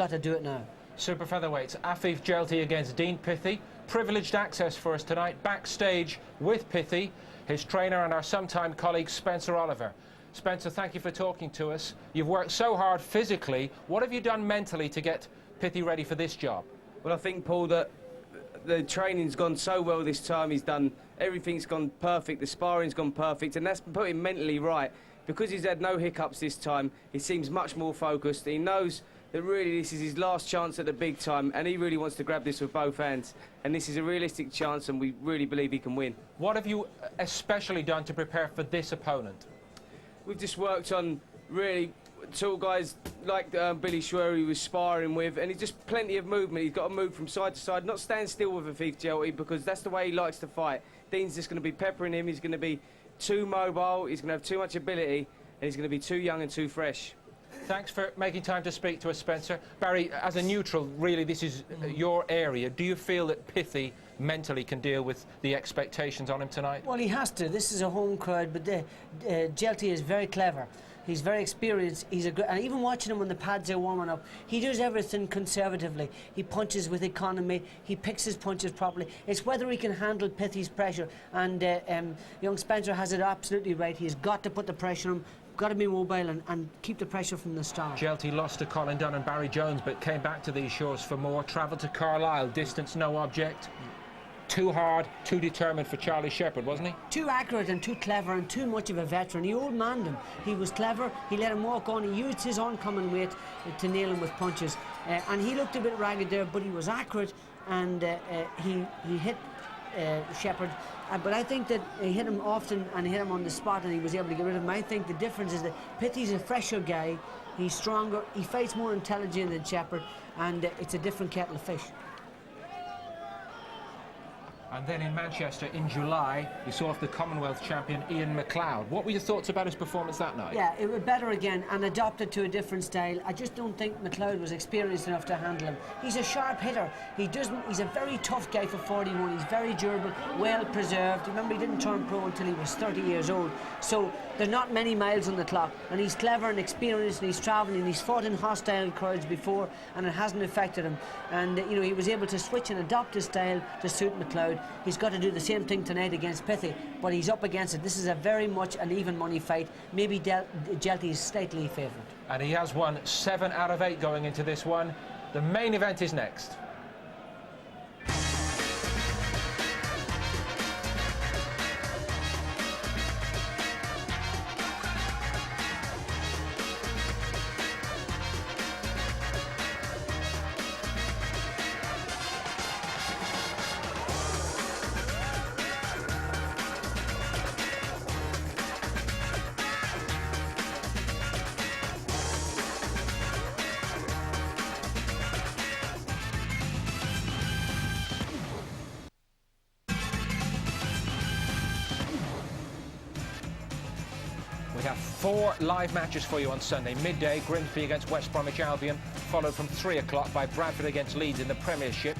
got to do it now. Super featherweights, Affif Djelti against Dean Pithie. Privileged access for us tonight, backstage with Pithie, his trainer and our sometime colleague Spencer Oliver. Spencer, thank you for talking to us. You've worked so hard physically. What have you done mentally to get Pithie ready for this job? Well, I think, Paul, that the training's gone so well this time. He's done, everything's gone perfect, the sparring's gone perfect, and that's put him mentally right. Because he's had no hiccups this time, he seems much more focused. He knows that really this is his last chance at the big time, and he really wants to grab this with both hands. And this is a realistic chance, and we really believe he can win. What have you especially done to prepare for this opponent? We've just worked on really tall guys like Billy Schwer he was sparring with, and he's just plenty of movement. He's got to move from side to side, not stand still with Affif Djelti, because that's the way he likes to fight. Dean's just going to be peppering him. He's going to be too mobile, he's going to have too much ability, and he's going to be too young and too fresh. Thanks for making time to speak to us, Spencer. Barry, as a neutral, really this is your area. Do you feel that Pithie mentally can deal with the expectations on him tonight? Well, he has to. This is a home crowd, but Djelti is very clever. He's very experienced. And even watching him when the pads are warming up, he does everything conservatively. He punches with economy. He picks his punches properly. It's whether he can handle Pithie's pressure. And young Spencer has it absolutely right. He's got to put the pressure on him. Got to be mobile and keep the pressure from the start. Djelti lost to Colin Dunn and Barry Jones, but came back to these shores for more. Travelled to Carlisle, distance no object. Too hard, too determined for Charlie Shepherd, wasn't he? Too accurate and too clever and too much of a veteran. He old-manned him. He was clever. He let him walk on. He used his oncoming weight to nail him with punches. And he looked a bit ragged there, but he was accurate, and he hit Shepherd. But I think that he hit him often and he hit him on the spot, and he was able to get rid of him. I think the difference is that Pithie's a fresher guy. He's stronger. He fights more intelligent than Shepherd, and it's a different kettle of fish. And then in Manchester in July, you saw off the Commonwealth champion Ian McLeod. What were your thoughts about his performance that night? Yeah, it was better again and adopted to a different style. I just don't think McLeod was experienced enough to handle him. He's a sharp hitter. He's a very tough guy for 41. He's very durable, well preserved. Remember, he didn't turn pro until he was 30 years old. So there's not many miles on the clock. And he's clever and experienced, and he's travelling, and he's fought in hostile crowds before, and it hasn't affected him. And you know, he was able to switch and adopt his style to suit McLeod. He's got to do the same thing tonight against Pithie, but he's up against it. This is a very much an even money fight. Maybe Djelti is slightly favoured. And he has won 7 out of 8 going into this one. The main event is next. We have 4 live matches for you on Sunday. Midday, Grimsby against West Bromwich Albion, followed from 3 o'clock by Bradford against Leeds in the Premiership.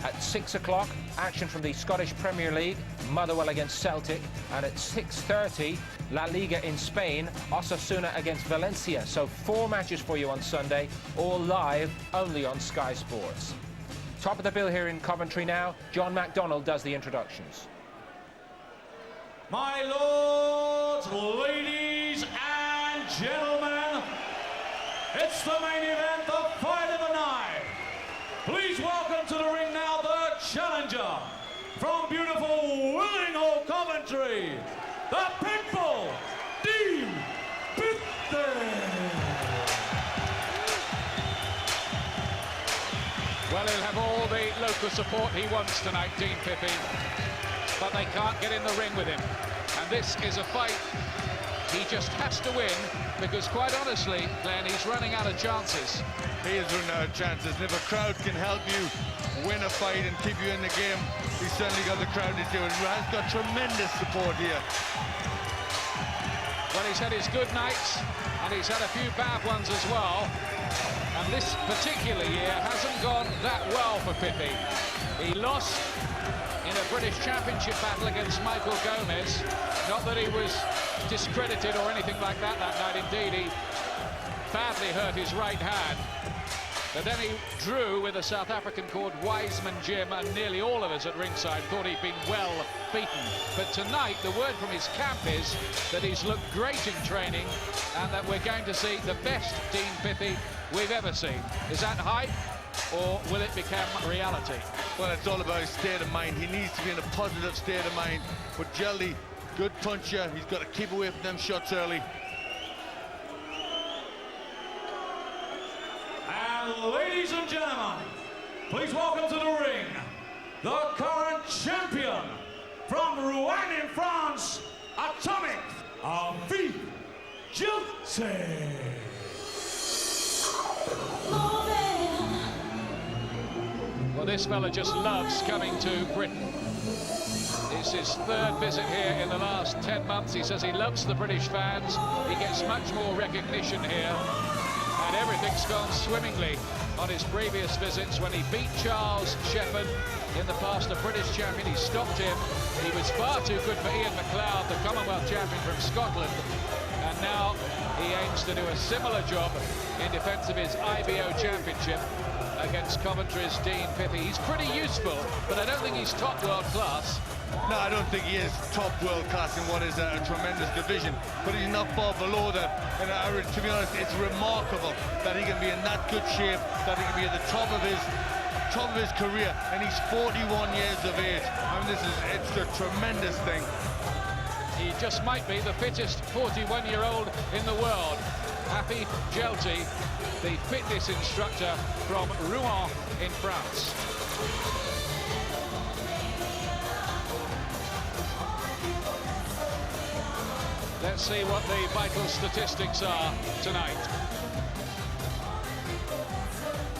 At 6 o'clock, action from the Scottish Premier League, Motherwell against Celtic. And at 6:30, La Liga in Spain, Osasuna against Valencia. So 4 matches for you on Sunday, all live, only on Sky Sports. Top of the bill here in Coventry now, John MacDonald does the introductions. My lords, ladies and gentlemen, it's the main event, the fight of the night. Please welcome to the ring now the challenger from beautiful Willinghall, Coventry, the Pitbull, Dean Pithie. Well, he'll have all the local support he wants tonight, Dean Pithie, but they can't get in the ring with him. And this is a fight he just has to win, because quite honestly, Glenn, he's running out of chances. He is running out of chances, and if a crowd can help you win a fight and keep you in the game, he's certainly got the crowd to do it. He's got tremendous support here. Well, he's had his good nights, and he's had a few bad ones as well. And this particular year hasn't gone that well for Pithie. He lost in a British Championship battle against Michael Gomez. Not that he was discredited or anything like that night. Indeed, he badly hurt his right hand. But then he drew with a South African called Wiseman Jim, and nearly all of us at ringside thought he'd been well beaten. But tonight, the word from his camp is that he's looked great in training and that we're going to see the best Dean Pithie we've ever seen. Is that hype, or will it become reality? Well, it's all about his state of mind. He needs to be in a positive state of mind. But Djelti, good puncher. He's got to keep away from them shots early. And ladies and gentlemen, please welcome to the ring the current champion from Rouen in France, Atomic, Affif Djelti. Well, this fella just loves coming to Britain. It's his third visit here in the last 10 months. He says he loves the British fans. He gets much more recognition here. And everything's gone swimmingly on his previous visits. When he beat Charles Shepherd in the past, a British champion, he stopped him. He was far too good for Ian McLeod, the Commonwealth champion from Scotland. And now he aims to do a similar job in defence of his IBO championship against Coventry's Dean Pithie. He's pretty useful, but I don't think he's top world class. No, I don't think he is top world class in what is a tremendous division, but he's not far below that. And to be honest, it's remarkable that he can be in that good shape, that he can be at the top of his career, and he's 41 years of age. I mean, it's a tremendous thing. He just might be the fittest 41-year-old in the world. Affif Djelti, the fitness instructor from Rouen in France. Let's see what the vital statistics are tonight.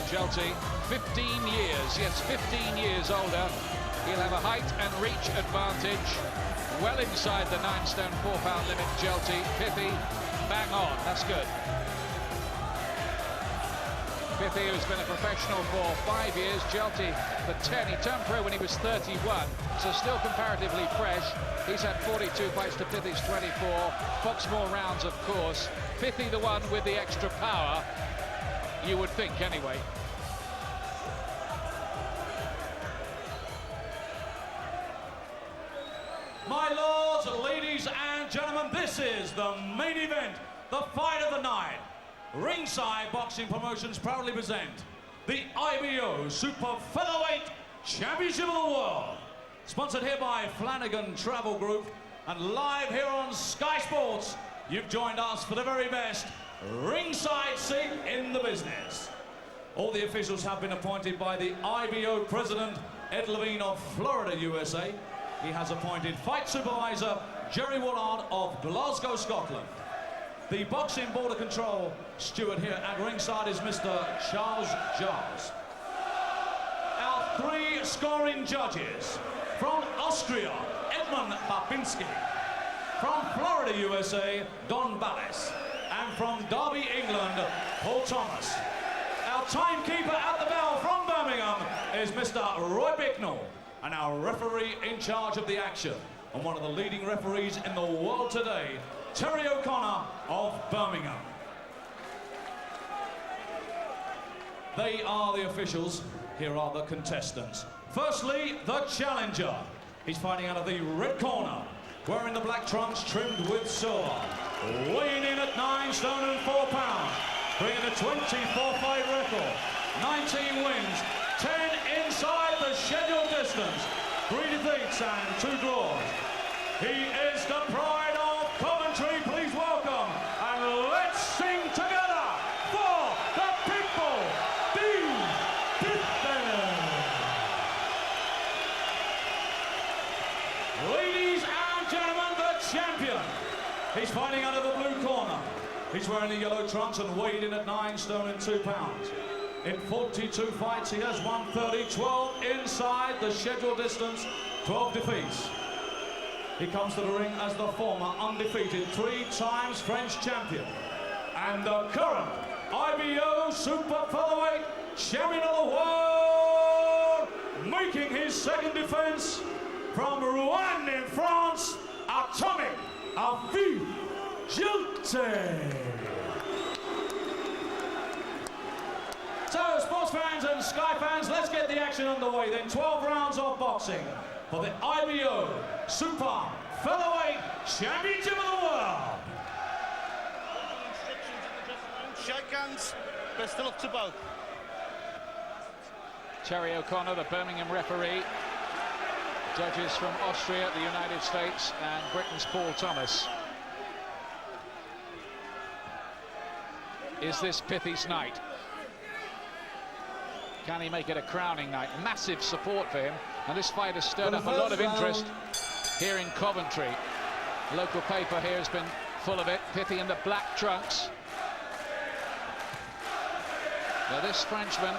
Djelti, 15 years, yes, 15 years older. He'll have a height and reach advantage. Well inside the 9 stone 4 pound limit, Djelti. Pithie, bang on, that's good. Pithie, who's been a professional for 5 years, Djelti for 10. He turned pro when he was 31, so still comparatively fresh. He's had 42 fights to Pithie's 24. Foxmore rounds, of course. Pithie the one with the extra power, you would think, anyway. My lords, ladies and gentlemen, this is the main event, the fight of the night. Ringside Boxing Promotions proudly present the IBO Super Featherweight Championship of the World. Sponsored here by Flanagan Travel Group, and live here on Sky Sports, you've joined us for the very best ringside seat in the business. All the officials have been appointed by the IBO President, Ed Levine of Florida, USA. He has appointed Fight Supervisor Jerry Woolard of Glasgow, Scotland. The Boxing Border Control steward here at ringside is Mr. Charles Giles. Our 3 scoring judges from Austria, Edmund Babinski. From Florida, USA, Don Ballas. And from Derby, England, Paul Thomas. Our timekeeper at the bell from Birmingham is Mr. Roy Bicknell. And our referee in charge of the action, and one of the leading referees in the world today, Terry O'Connor of Birmingham. They are the officials. Here are the contestants. Firstly, the challenger. He's fighting out of the red corner, wearing the black trunks trimmed with silver. Weighing in at 9 stone and 4 pounds, bringing a 24-fight record, 19 wins, 10 inside the scheduled distance, 3 defeats and 2 draws. He is the pride of Coventry. Please welcome, and let's sing together for the people, Dean Pithie. Ladies and gentlemen, the champion. He's fighting out of the blue corner. He's wearing the yellow trunks and weighed in at 9 stone and 2 pounds. In 42 fights, he has won 30, 12 inside the scheduled distance, 12 defeats. He comes to the ring as the former undefeated 3 times French champion and the current IBO Super Featherweight Champion of the World, making his second defense from Rouen in France, Atomic, Affif Djelti. So, sports fans and Sky fans, let's get the action underway. Then 12 rounds of boxing for the IBO Super Featherweight Championship of the World. Shake hands. Best of luck to both. Terry O'Connor, the Birmingham referee. Judges from Austria, the United States, and Britain's Paul Thomas. Is this Pithie's night? Can he make it a crowning night? Massive support for him, and this fight has stirred up a lot of interest here in Coventry. The local paper here has been full of it. Pithie in the black trunks. Now this Frenchman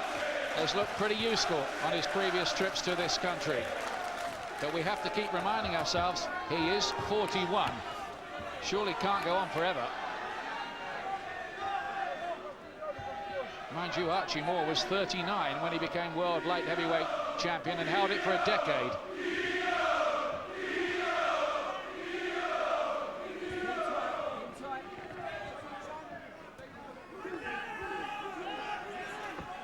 has looked pretty useful on his previous trips to this country. But we have to keep reminding ourselves, he is 41. Surely can't go on forever. Mind you, Archie Moore was 39 when he became world light heavyweight champion and held it for a decade.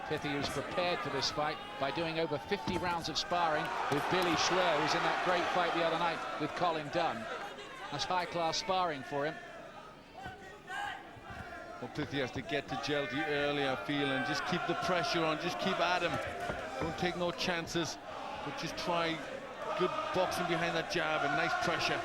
Pithie was prepared for this fight by doing over 50 rounds of sparring with Billy Schwer, who was in that great fight the other night with Colin Dunn. That's high-class sparring for him. Well, Pithie has to get to Djelti early, I feel, and just keep the pressure on, just keep at him. Don't take no chances, but just try good boxing behind that jab and nice pressure.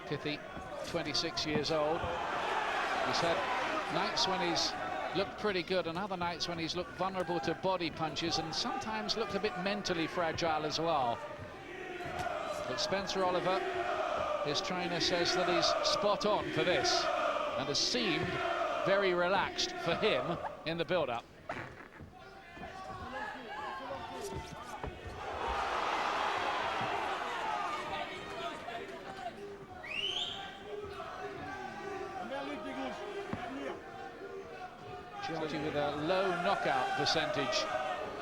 Pithie, 26 years old. He's had nights when he's looked pretty good and other nights when he's looked vulnerable to body punches and sometimes looked a bit mentally fragile as well. But Spencer Oliver, his trainer, says that he's spot on for this and has seemed very relaxed for him in the build-up. Djelti with a low knockout percentage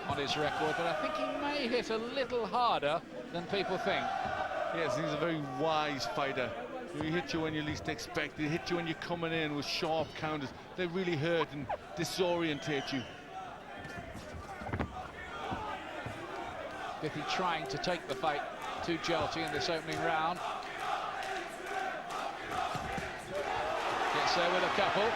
on his record, but I think he may hit a little harder than people think. Yes, he's a very wise fighter. He hit you when you least expect it. He hit you when you're coming in with sharp counters. They really hurt and disorientate you. Pithie trying to take the fight to Djelti in this opening round. Gets there with a couple.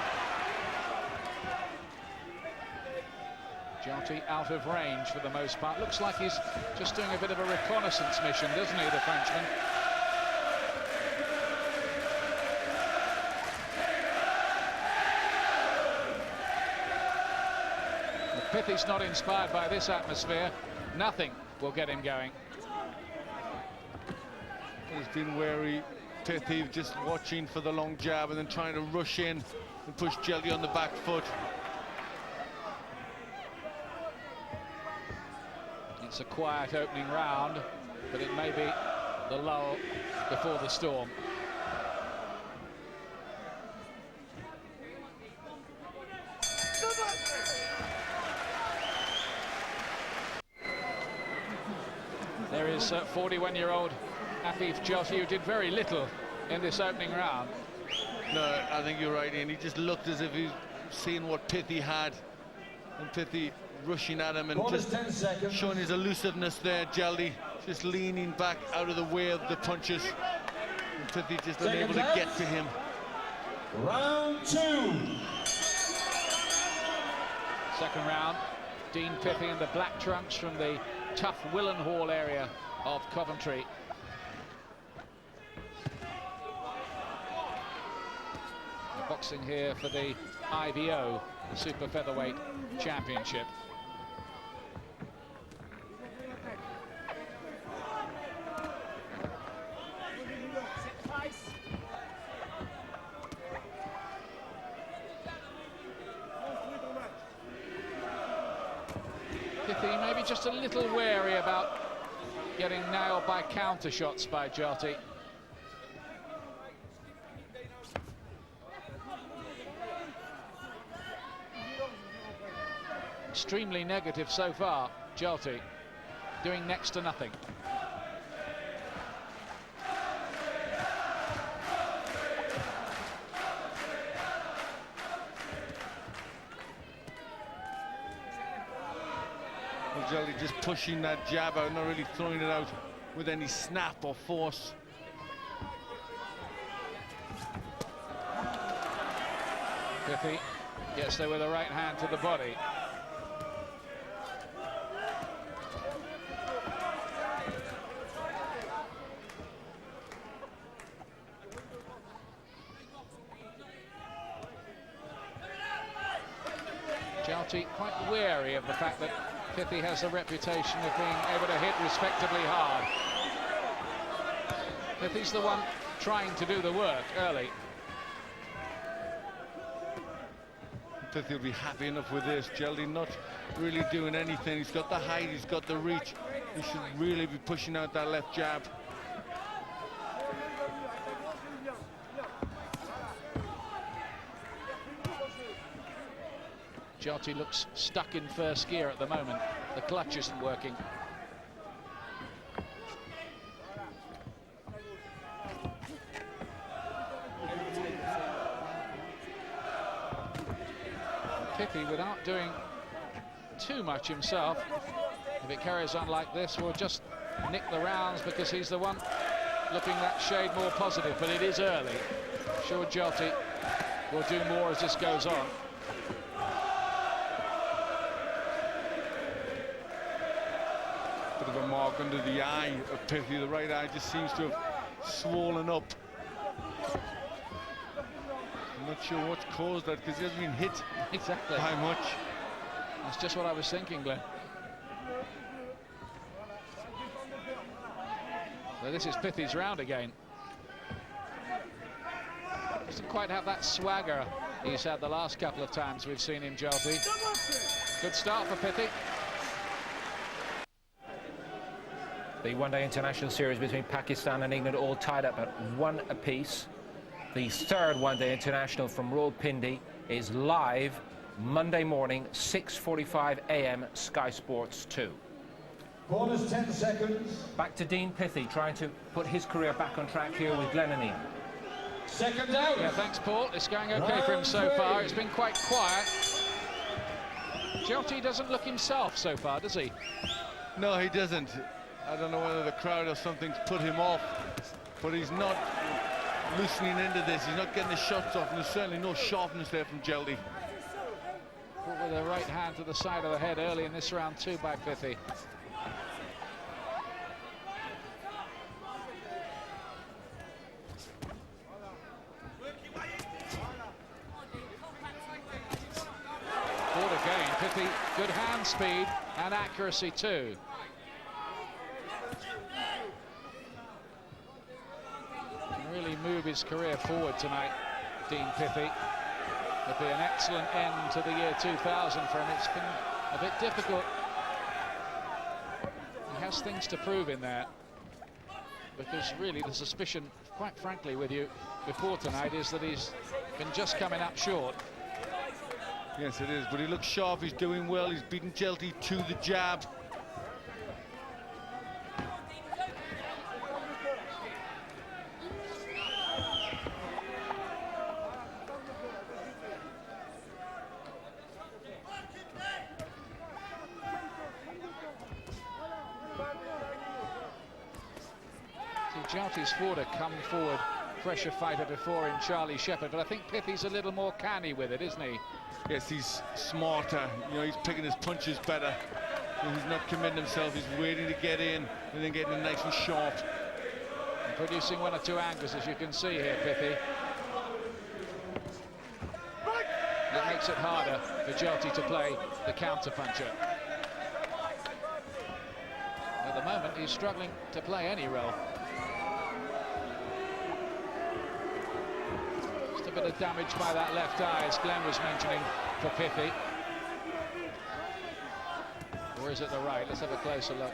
Djelti out of range for the most part. Looks like he's just doing a bit of a reconnaissance mission, doesn't he, the Frenchman? If Pithie's not inspired by this atmosphere, nothing will get him going. He's been wary, Pithie, just watching for the long jab and then trying to rush in and push Djelti on the back foot. It's a quiet opening round, but it may be the lull before the storm. There is 41-year-old Affif Djelti, who did very little in this opening round. No, I think you're right, Ian. He just looked as if he's seen what Pithie had, and Pithie rushing at him and just showing his elusiveness there. Djelti just leaning back out of the way of the punches, and Pithie just unable to get to him. Round two. Second round, Dean Pithie in the black trunks from the tough Willenhall area of Coventry. Boxing here for the IBO Super Featherweight Championship. Pithie maybe just a little wary about getting nailed by counter shots by Djelti. Extremely negative so far, Djelti, doing next to nothing. Djelti just pushing that jab out, not really throwing it out with any snap or force. Pithie gets there with a right hand to the body. Djelti quite wary of the fact that Pithie has the reputation of being able to hit respectably hard. Pithie's the one trying to do the work early. Pithie will be happy enough with this. Djelti not really doing anything. He's got the height, he's got the reach. He should really be pushing out that left jab. Djelti looks stuck in first gear at the moment. The clutch isn't working. Pithie, without doing too much himself, if it carries on like this, will just nick the rounds because he's the one looking that shade more positive, but it is early. Sure, Djelti will do more as this goes on. Bit of a mark under the eye of Pithie. The right eye just seems to have swollen up. I'm not sure what's caused that because he hasn't been hit Exactly. by much. That's just what I was thinking, Glenn. Well, this is Pithie's round again. Doesn't quite have that swagger he's had the last couple of times we've seen him, Djelti. Good start for Pithie. The one-day international series between Pakistan and England all tied up at 1 apiece. The third one-day international from Rawalpindi is live Monday morning, 6:45 a.m. Sky Sports 2. Corners 10 seconds. Back to Dean Pithie, trying to put his career back on track here with Glenn and Ian. Seconds out. Yeah, thanks, Paul. It's going okay for him so far. It's been quite quiet. Djelti doesn't look himself so far, does he? No, he doesn't. I don't know whether the crowd or something's put him off, but he's not loosening into this. He's not getting the shots off, and there's certainly no sharpness there from Djelti. Put with a right hand to the side of the head early in this round too by Pithie. Forward again, Pithie, good hand speed and accuracy too. Can really move his career forward tonight, Dean Pithie. It'll be an excellent end to the year 2000 for him. It's been a bit difficult. He has things to prove in there, because really the suspicion, quite frankly with you, before tonight is that he's been just coming up short. Yes, it is, but he looks sharp, he's doing well, he's beaten Djelti to the jab. Djelti's fought a come-forward pressure fighter before in Charlie Shepherd, but I think Pithie's a little more canny with it, isn't he? Yes, he's smarter. You know, he's picking his punches better. You know, he's not committing himself. He's waiting to get in and then getting it nice and sharp. And producing one or two angles, as you can see here, Pithie. It makes it harder for Djelti to play the counter-puncher. At the moment, he's struggling to play any role. A bit of damage by that left eye, as Glenn was mentioning, for Pithie. Or is it the right? Let's have a closer look.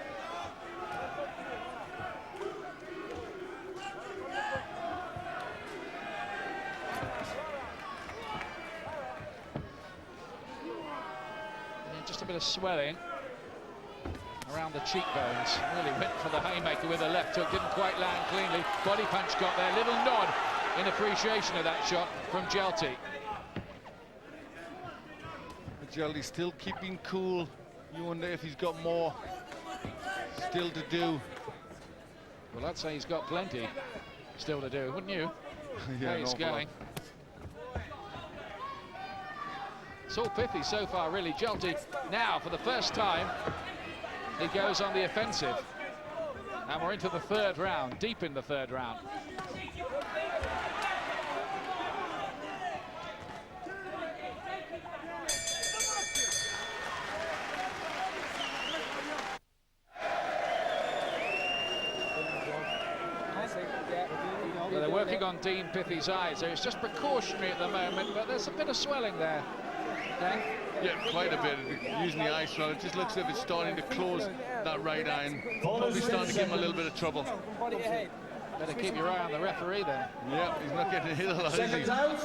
And just a bit of swelling around the cheekbones. Really went for the haymaker with the left hook, didn't quite land cleanly. Body punch got there, little nod in appreciation of that shot from Djelti. Djelti still keeping cool, You wonder if he's got more still to do. Well, I'd say he's got plenty still to do, wouldn't you? Yeah, How he's going. It's all Pithie so far, really. Djelti now, for the first time, he goes on the offensive. And we're into the third round, deep in the third round. Well, they're working on Dean Pithie's eyes, so it's just precautionary at the moment, but there's a bit of swelling there. Dan? Yeah, quite a bit. Using the ice roll, it just looks as if it's starting to close that right eye and probably starting to give him a little bit of trouble. Better keep your eye on the referee then. Yeah, he's not getting hit a lot, is he? Seconds out.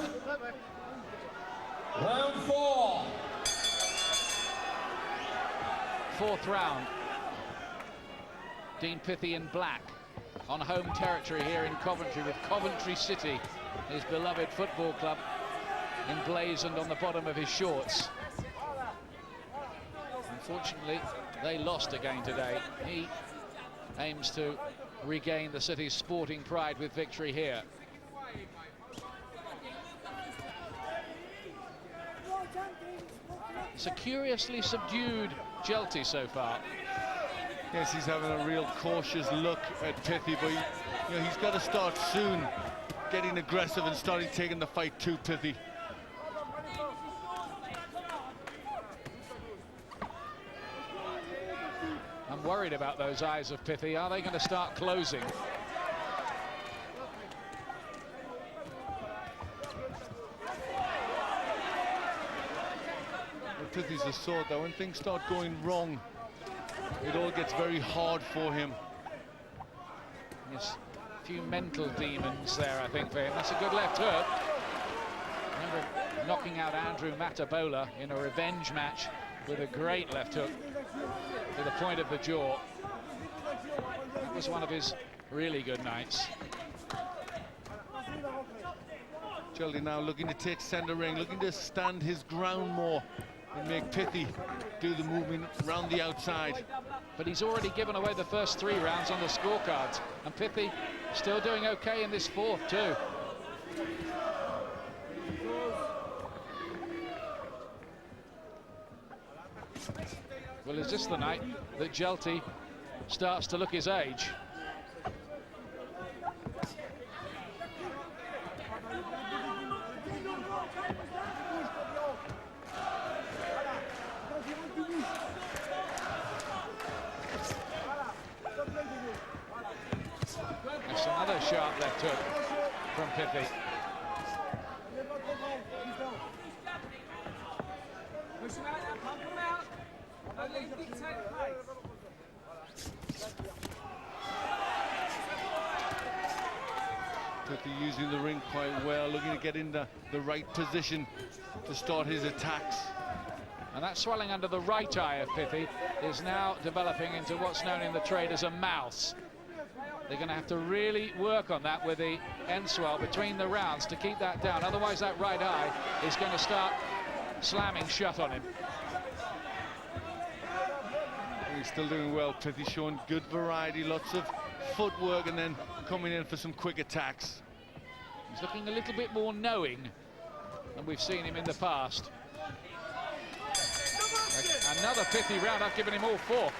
Round 4. Fourth round. Dean Pithie in black on home territory here in Coventry with Coventry City, his beloved football club, emblazoned on the bottom of his shorts. Unfortunately, they lost again today. He aims to regain the city's sporting pride with victory here. It's a curiously subdued Djelti so far. Yes, he's having a real cautious look at Pithie, but you know, he's got to start soon getting aggressive and starting taking the fight to Pithie. I'm worried about those eyes of Pithie. Are they going to start closing? Well, Pithie's the sort that when things start going wrong, it all gets very hard for him. Yes, a few mental demons there, I think, for him. That's a good left hook. Remember knocking out Andrew Matabola in a revenge match with a great left hook to the point of the jaw. That was one of his really good nights. Djelti now looking to take centre ring, looking to stand his ground more and make Pithie do the movement around the outside. But he's already given away the first 3 rounds on the scorecards, and Pithie still doing okay in this fourth too. Well, is this the night that Djelti starts to look his age? That's another sharp left hook from Pithie. Pithie using the ring quite well, looking to get in the right position to start his attacks. And that swelling under the right eye of Pithie is now developing into what's known in the trade as a mouse. They're going to have to really work on that with the end swell between the rounds to keep that down. Otherwise, that right eye is going to start slamming shut on him. He's still doing well. Pithie showing good variety, lots of footwork, and then coming in for some quick attacks. He's looking a little bit more knowing than we've seen him in the past. Another Pithie round. I've given him all 4.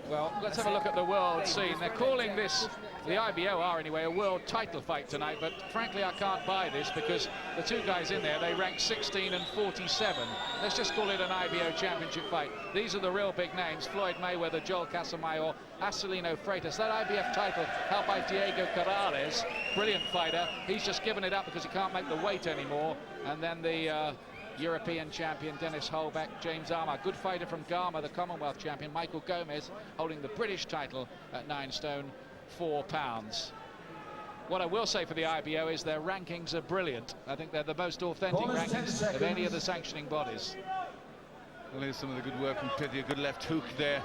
Well, let's have a look at the world scene. They're calling this, the IBO are anyway, a world title fight tonight, but frankly I can't buy this because the 2 guys in there, they rank 16 and 47. Let's just call it an IBO championship fight. These are the real big names: Floyd Mayweather, Joel Casamayor, Acelino Freitas. That IBF title held by Diego Corrales, brilliant fighter. He's just given it up because he can't make the weight anymore. And then the European champion Dennis Holbeck, James Armour, good fighter from Garma, the Commonwealth champion Michael Gomez, holding the British title at 9 stone 4 pounds. What I will say for the IBO is their rankings are brilliant. I think they're the most authentic rankings of any of the sanctioning bodies. Well, here's some of the good work from Pithie, a good left hook there,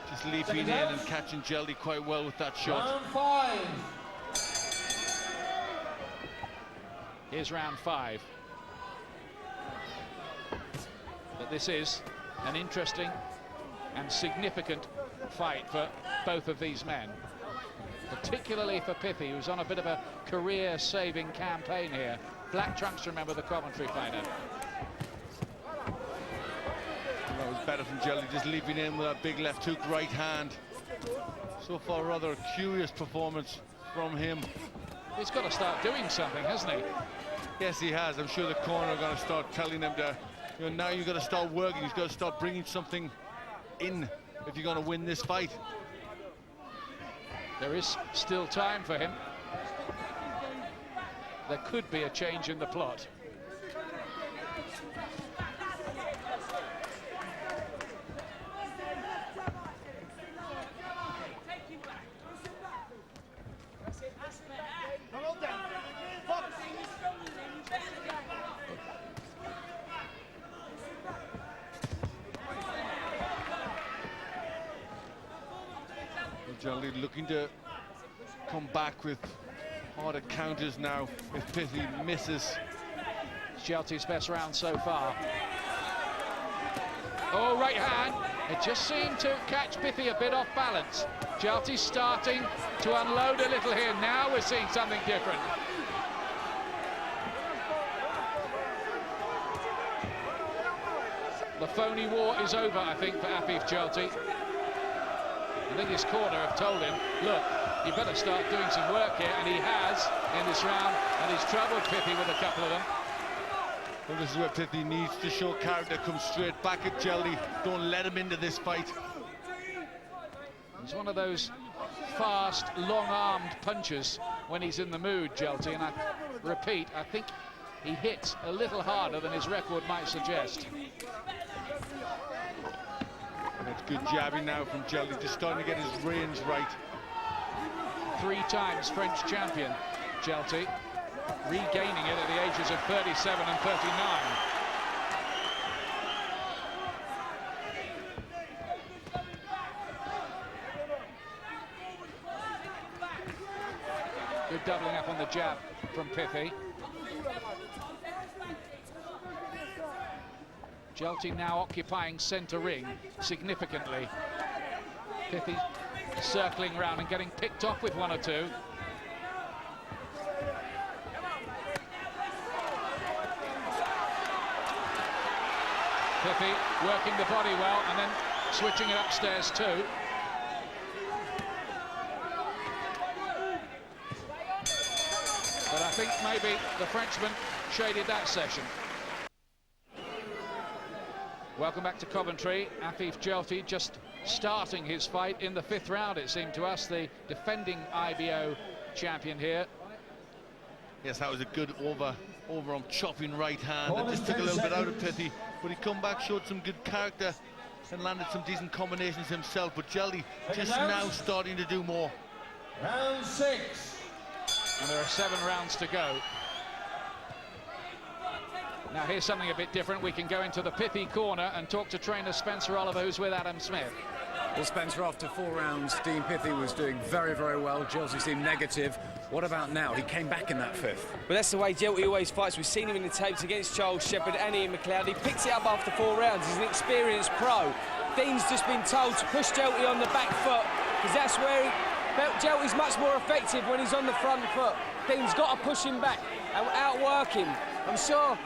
just leaping in and catching Djelti quite well with that shot. Round 5. Here's round 5. But this is an interesting and significant fight for both of these men, particularly for Pithie, who's on a bit of a career-saving campaign here. Black trunks, remember, the commentary fighter. That was better from Djelti, just leaping in with that big left hook right hand. So far, rather a curious performance from him. He's got to start doing something, hasn't he? Yes, he has. I'm sure the corner are going to start telling him to, you know, now you've got to start working. He's got to start bringing something in if you're going to win this fight. There is still time for him. There could be a change in the plot. Djelti looking to come back with harder counters now if Pithie misses. Djelti's best round so far. Oh, right hand. It just seemed to catch Pithie a bit off balance. Djelti's starting to unload a little here. Now we're seeing something different. The phony war is over, I think, for Affif Djelti. I think his corner have told him, look, you better start doing some work here, and he has in this round, and he's troubled Pithie with a couple of them. Well, this is where Pithie needs to show character, come straight back at Djelti. Don't let him into this fight. He's one of those fast, long-armed punchers when he's in the mood, Djelti, and I repeat, I think he hits a little harder than his record might suggest. That's good jabbing now from Djelti, just starting to get his range right. 3 times French champion, Djelti, regaining it at the ages of 37 and 39. Good doubling up on the jab from Pithie. Djelti now occupying centre ring significantly. Pithie circling around and getting picked off with 1 or 2. Pithie working the body well and then switching it upstairs too. But I think maybe the Frenchman shaded that session. Welcome back to Coventry. Affif Djelti just starting his fight in the 5th round, it seemed to us, the defending IBO champion here. Yes, that was a good overarm chopping right hand that just took a little bit out of Pithie, but he come back, showed some good character and landed some decent combinations himself. But Djelti just now starting to do more. Round 6. And there are 7 rounds to go. Now here's something a bit different. We can go into the Pithie corner and talk to trainer Spencer Oliver, who's with Adam Smith. Well, Spencer, after 4 rounds, Dean Pithie was doing very, very well. Djelti seemed negative. What about now? He came back in that 5th. But that's the way Djelti always fights. We've seen him in the tapes against Charles Shepherd and Ian McLeod. He picks it up after 4 rounds. He's an experienced pro. Dean's just been told to push Djelti on the back foot, because that's where Djelti's much more effective when he's on the front foot. Dean's got to push him back and outwork him. I'm sure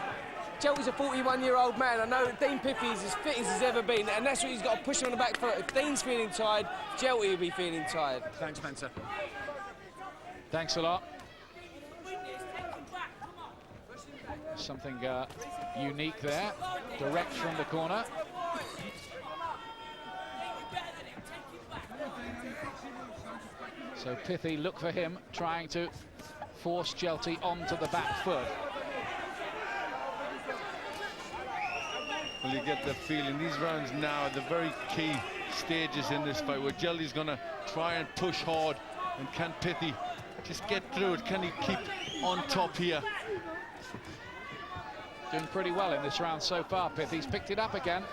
Djelti's a 41-year-old man. I know that Dean Pithie is as fit as he's ever been, and that's what he's got to push him on the back foot. If Dean's feeling tired, Djelti will be feeling tired. Thanks, Spencer. Thanks a lot. Something unique there, direct from the corner. So Pithie, look for him, trying to force Djelti onto the back foot. Well, you get the feeling these rounds now are the very key stages in this fight, where Djelti's going to try and push hard, and can Pithie just get through it? Can he keep on top here? Doing pretty well in this round so far. Pithie's picked it up again.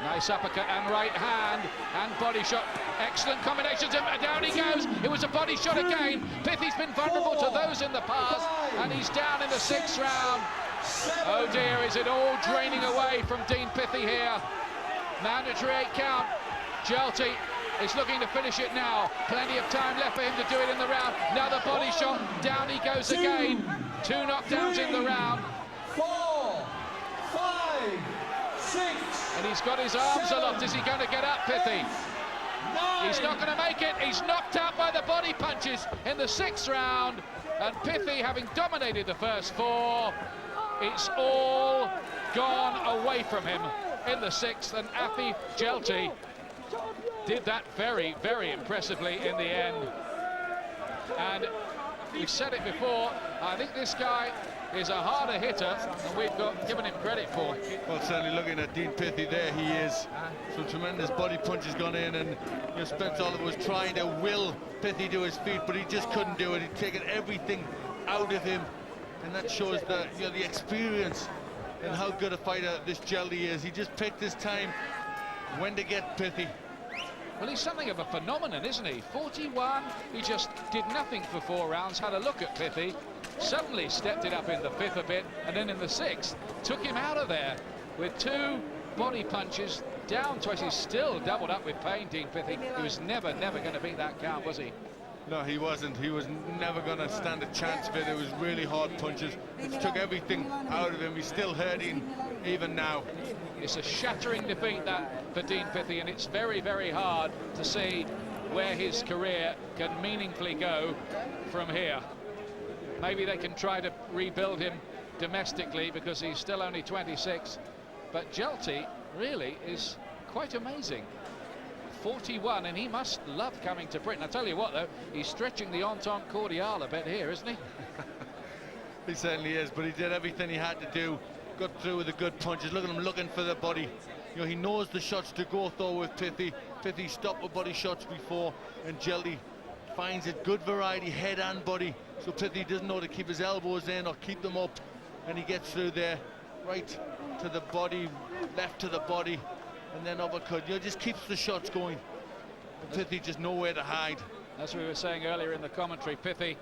Nice Nice uppercut and right hand and body shot. Excellent combinations, and down he goes. It was a body shot again. Pithie's been vulnerable to those in the past, and he's down in the 6th round. Oh dear, is it all draining away from Dean Pithie here? Mandatory 8 count. Djelti is looking to finish it now. Plenty of time left for him to do it in the round. Another body shot. Down he goes again. 2 knockdowns in the round. 4, 5, 6. And he's got his arms aloft. Is he going to get up, Pithie? 9. He's not going to make it. He's knocked out by the body punches in the 6th round. And Pithie, having dominated the first 4, it's all gone away from him in the 6th. And Affif Djelti did that very, very impressively in the end. And we've said it before, I think this guy is a harder hitter than we've given him credit for. Well, certainly looking at Dean Pithie there, he is. Some tremendous body punches gone in, and Spence Oliver was trying to will Pithie to his feet, but he just couldn't do it. He'd taken everything out of him, and that shows the the experience and how good a fighter this Djelti is. He just picked his time when to get Pithie. Well, he's something of a phenomenon, isn't he? 41, he just did nothing for 4 rounds, had a look at Pithie, suddenly stepped it up in the 5th a bit, and then in the 6th, took him out of there with 2 body punches, down twice. He's still doubled up with pain, Dean Pithie. He was never going to beat that count, was he? No, he wasn't. He was never going to stand a chance of it. It was really hard punches. It took everything out of him. He's still hurting even now. It's a shattering defeat, that, for Dean Pithie, and it's very, very hard to see where his career can meaningfully go from here. Maybe they can try to rebuild him domestically because he's still only 26. But Djelti really is quite amazing. 41, and he must love coming to Britain. I tell you what, though, he's stretching the entente cordiale a bit here, isn't he? He certainly is, but he did everything he had to do. Got through with the good punches. Look at him looking for the body. He knows the shots to go though with Pithie. Pithie stopped with body shots before, and Djelti finds it good variety, head and body. So Pithie doesn't know to keep his elbows in or keep them up, and he gets through there, right to the body, left to the body, and then uppercut. Just keeps the shots going. And Pithie just nowhere to hide. As we were saying earlier in the commentary, Pithie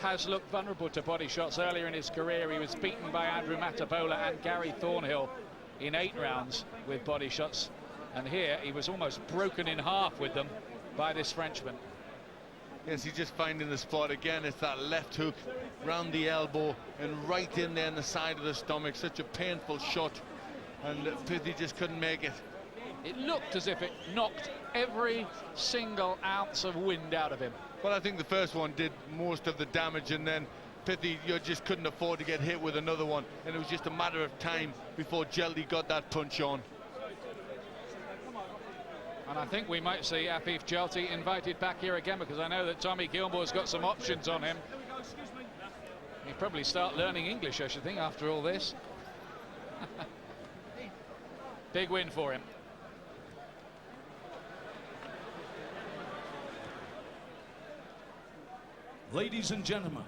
has looked vulnerable to body shots. Earlier in his career, he was beaten by Andrew Matabola and Gary Thornhill in 8 rounds with body shots, and here he was almost broken in half with them by this Frenchman. Yes, he's just finding the spot again. It's that left hook round the elbow and right in there in the side of the stomach. Such a painful shot, and Pithie just couldn't make it. It looked as if it knocked every single ounce of wind out of him. Well, I think the first one did most of the damage, and then Pithie just couldn't afford to get hit with another one, and it was just a matter of time before Djelti got that punch on. And I think we might see Affif Djelti invited back here again, because I know that Tommy Gilmore's got some options on him. He'll probably start learning English, I should think, after all this. Big win for him. Ladies and gentlemen,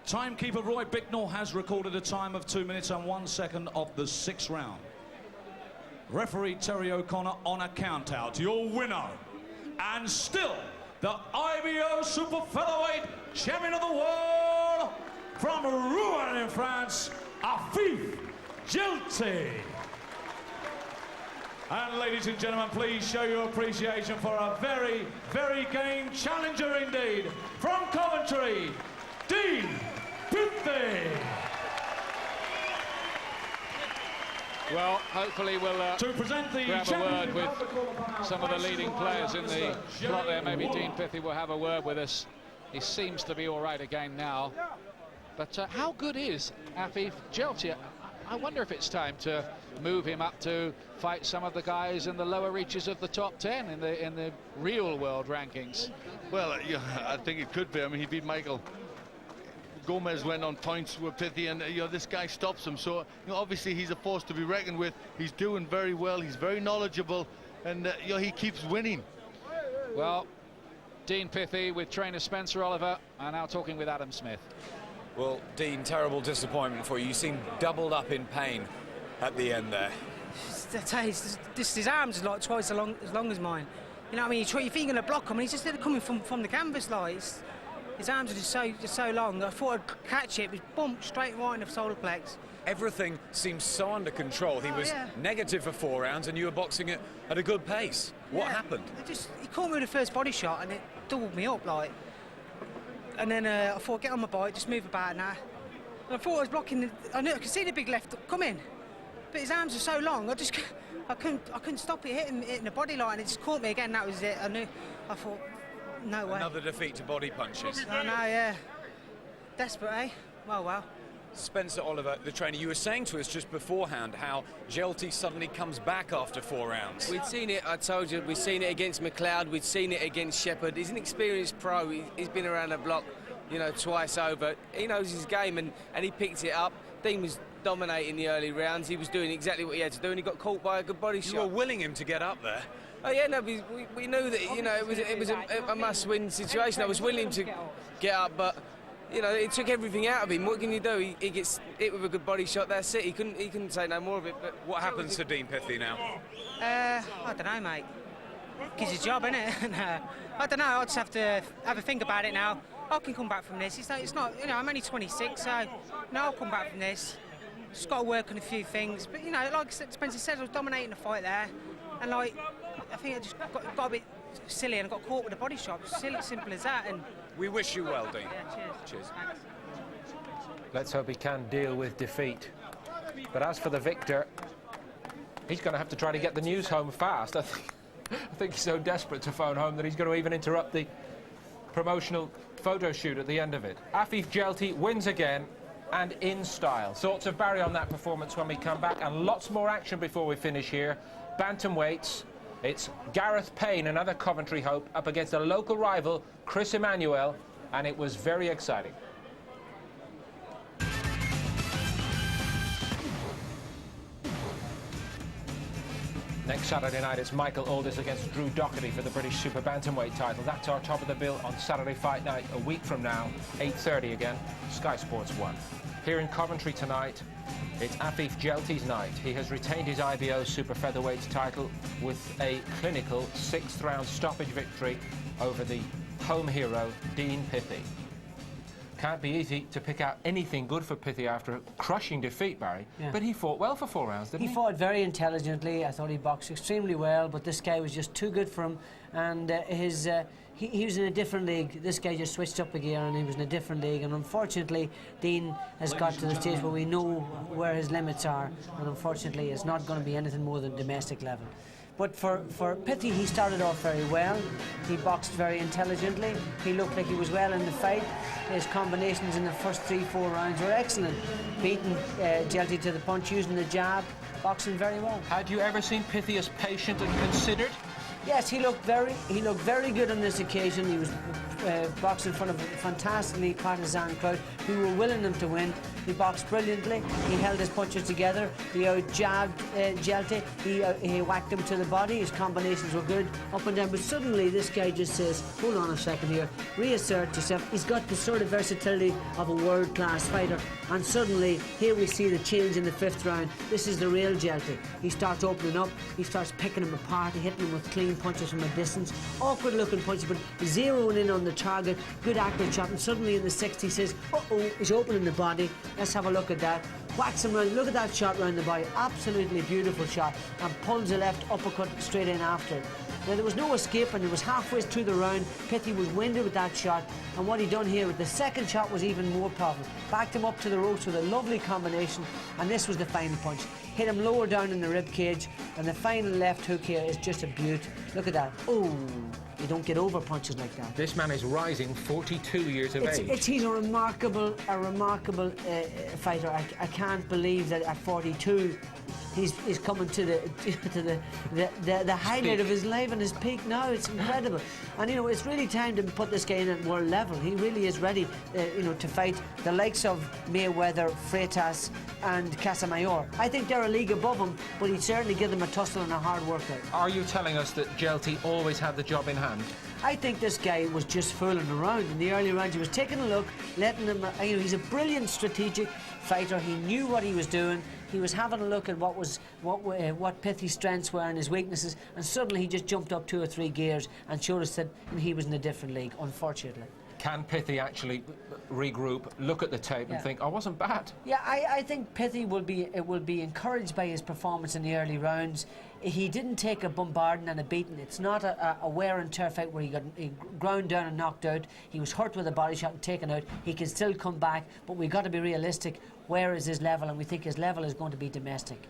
timekeeper Roy Bicknell has recorded a time of 2 minutes and 1 second of the 6th round. Referee Terry O'Connor on a count out. Your winner, and still the IBO Super Featherweight Champion of the World, from Rouen in France, Affif Djelti. And ladies and gentlemen, please show your appreciation for a very, very game challenger indeed. From Coventry, Dean Pithie. Well, hopefully we'll to present the grab a word with some of the leading players in the plot there. Maybe Dean Pithie will have a word with us. He seems to be all right again now. But how good is Affif Djelti? I wonder if it's time to move him up to fight some of the guys in the lower reaches of the top 10 in the real world rankings. Well, yeah, I think it could be. I mean, he beat Michael. Gomez went on points with Pithie, and this guy stops him. So obviously he's a force to be reckoned with. He's doing very well. He's very knowledgeable, and he keeps winning. Well, Dean Pithie with trainer Spencer Oliver, and now talking with Adam Smith. Well, Dean, terrible disappointment for you. You seem doubled up in pain at the end there. his arms is like twice as long as mine. You know what I mean? You think you're going to block him, and he's just coming from the canvas. Like his arms are just so long. I thought I'd catch it, but boom, straight right in the solar plex. Everything seems so under control. He was negative for 4 rounds, and you were boxing it at a good pace. What happened? He caught me with the first body shot, and it doubled me up, like. And then I thought, get on my bike, just move about now. And I thought I was blocking. I could see the big left come in, but his arms were so long. I couldn't stop it hitting the body line. It just caught me again. That was it. I thought, no way. Another defeat to body punches. I know, yeah. Desperate, eh? Well. Spencer Oliver, the trainer, you were saying to us just beforehand how Djelti suddenly comes back after 4 rounds. We'd seen it, I told you, we'd seen it against McLeod, we'd seen it against Shepherd. He's an experienced pro, he's been around the block, you know, twice over. He knows his game, and he picked it up. Dean was dominating the early rounds, he was doing exactly what he had to do, and he got caught by a good body shot. You were willing him to get up there. Oh yeah, no, we knew that, you know, it was a must-win situation. I was willing to get up, but you know, it took everything out of him. What can you do? He gets hit with a good body shot. That's it. He couldn't take no more of it. But what happens to Dean Pithie now? I don't know, mate. It's his job, isn't it? I don't know. I'll just have to have a think about it now. I can come back from this. It's not, you know, I'm only 26, so no, I'll come back from this. Just got to work on a few things. But you know, like Spencer said, I was dominating the fight there, and like I think I just got a bit silly and got caught with a body shot. Simple as that. And we wish you well, Dean. Yeah, cheers. Thanks. Let's hope he can deal with defeat. But as for the victor, he's going to have to try to get the news home fast. I think he's so desperate to phone home that he's going to even interrupt the promotional photo shoot at the end of it. Affif Djelti wins again, and in style. Thoughts of Barry on that performance when we come back, and lots more action before we finish here. Bantamweights. It's Gareth Payne, another Coventry hope, up against a local rival, Chris Emmanuel, and it was very exciting. Next Saturday night, it's Michael Aldis against Drew Doherty for the British Super Bantamweight title. That's our top of the bill on Saturday Fight Night, a week from now, 8:30 again, Sky Sports 1. Here in Coventry tonight, it's Affif Djelti's night. He has retained his IBO Super Featherweight title with a clinical 6th round stoppage victory over the home hero, Dean Pithie. Can't be easy to pick out anything good for Pithie after a crushing defeat, Barry. Yeah. But he fought well for 4 rounds, didn't he? He fought very intelligently. I thought he boxed extremely well, but this guy was just too good for him. And he was in a different league. This guy just switched up a gear, and he was in a different league. And unfortunately, Dean has got to the stage where we know where his limits are. And unfortunately, it's not going to be anything more than domestic level. But for Pithie, he started off very well. He boxed very intelligently. He looked like he was well in the fight. His combinations in the first 3-4 rounds were excellent. Beating Djelti to the punch, using the jab, boxing very well. Had you ever seen Pithie as patient and considered? Yes, he looked very good on this occasion. He was boxing in front of a fantastically partisan crowd who were willing him to win. He boxed brilliantly. He held his punches together. He out-jabbed Djelti. He whacked him to the body. His combinations were good up and down. But suddenly this guy just says, hold on a second here, reassert yourself. He's got the sort of versatility of a world-class fighter. And suddenly, here we see the change in the 5th round. This is the real Djelti. He starts opening up. He starts picking him apart, hitting him with clean punches from a distance. Awkward looking punches, but zeroing in on the target. Good accurate shot. And suddenly in the 6th, he says, uh-oh, he's opening the body. Let's have a look at that. Whacks him round. Look at that shot round the body. Absolutely beautiful shot. And pulls a left uppercut straight in after it. Now, there was no escape, and it was halfway through the round. Pithie was winded with that shot, and what he done here with the 2nd shot was even more powerful. Backed him up to the ropes with a lovely combination, and this was the final punch. Hit him lower down in the rib cage, and the final left hook here is just a beaut. Look at that. Oh, you don't get over punches like that. This man is rising, 42 years of age. He's a remarkable fighter. I can't believe that at 42 he's coming to the highlight of his life and his peak now. It's incredible. And you know, it's really time to put this guy in at world level. He really is ready, you know, to fight the likes of Mayweather, Freitas and Casamayor. I think they're a league above him, but he'd certainly give them a tussle and a hard workout. Are you telling us that Djelti always had the job in hand? I think this guy was just fooling around in the early rounds. He was taking a look, letting him. You know, he's a brilliant strategic fighter. He knew what he was doing. He was having a look at what Pithie's strengths were and his weaknesses, and suddenly he just jumped up 2 or 3 gears and showed us that he was in a different league, unfortunately. Can Pithie actually regroup, look at the tape and think, I wasn't bad? Yeah, I think Pithie will be encouraged by his performance in the early rounds. He didn't take a bombarding and a beating. It's not a wear and tear fight where he got ground down and knocked out. He was hurt with a body shot and taken out. He can still come back, but we've got to be realistic. Where is his level? And we think his level is going to be domestic.